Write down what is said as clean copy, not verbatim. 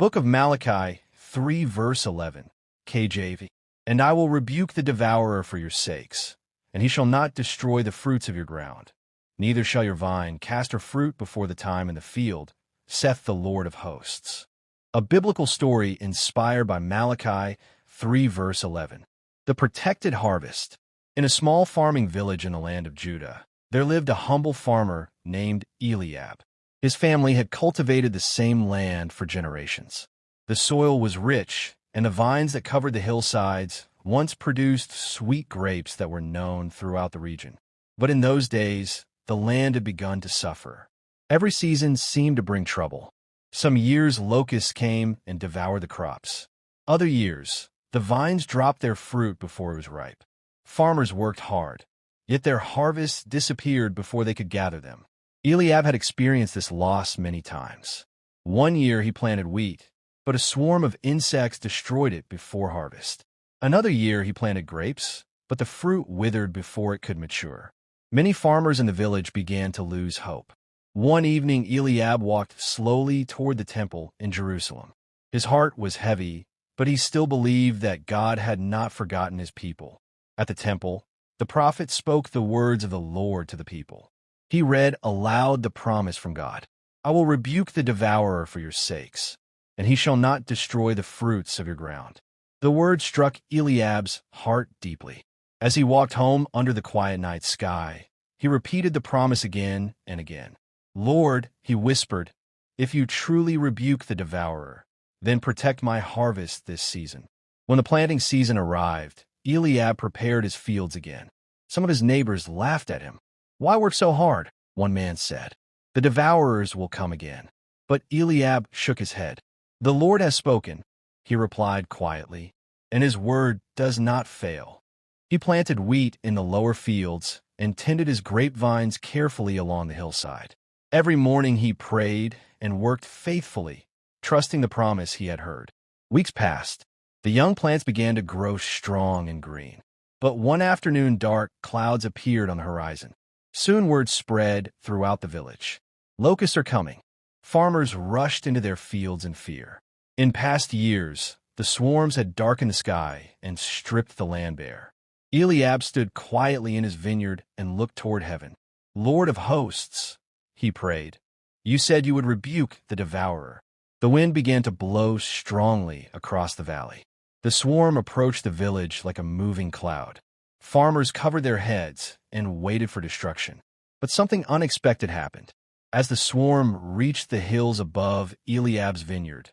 Book of Malachi 3 verse 11, KJV. And I will rebuke the devourer for your sakes, and he shall not destroy the fruits of your ground. Neither shall your vine cast her fruit before the time in the field, saith the Lord of hosts. A biblical story inspired by Malachi 3 verse 11. The protected harvest. In a small farming village in the land of Judah, there lived a humble farmer named Eliab. His family had cultivated the same land for generations. The soil was rich, and the vines that covered the hillsides once produced sweet grapes that were known throughout the region. But in those days, the land had begun to suffer. Every season seemed to bring trouble. Some years locusts came and devoured the crops. Other years, the vines dropped their fruit before it was ripe. Farmers worked hard, yet their harvests disappeared before they could gather them. Eliab had experienced this loss many times. One year he planted wheat, but a swarm of insects destroyed it before harvest. Another year he planted grapes, but the fruit withered before it could mature. Many farmers in the village began to lose hope. One evening Eliab walked slowly toward the temple in Jerusalem. His heart was heavy, but he still believed that God had not forgotten his people. At the temple, the prophet spoke the words of the Lord to the people. He read aloud the promise from God. I will rebuke the devourer for your sakes, and he shall not destroy the fruits of your ground. The word struck Eliab's heart deeply. As he walked home under the quiet night sky, he repeated the promise again and again. Lord, he whispered, if you truly rebuke the devourer, then protect my harvest this season. When the planting season arrived, Eliab prepared his fields again. Some of his neighbors laughed at him. Why work so hard? One man said. The devourers will come again. But Eliab shook his head. The Lord has spoken, he replied quietly, and his word does not fail. He planted wheat in the lower fields and tended his grapevines carefully along the hillside. Every morning he prayed and worked faithfully, trusting the promise he had heard. Weeks passed. The young plants began to grow strong and green. But one afternoon dark clouds appeared on the horizon. Soon word spread throughout the village. Locusts are coming. Farmers rushed into their fields in fear. In past years, the swarms had darkened the sky and stripped the land bare. Eliab stood quietly in his vineyard and looked toward heaven. Lord of hosts, he prayed, you said you would rebuke the devourer. The wind began to blow strongly across the valley. The swarm approached the village like a moving cloud. Farmers covered their heads and waited for destruction. But something unexpected happened. As the swarm reached the hills above Eliab's vineyard,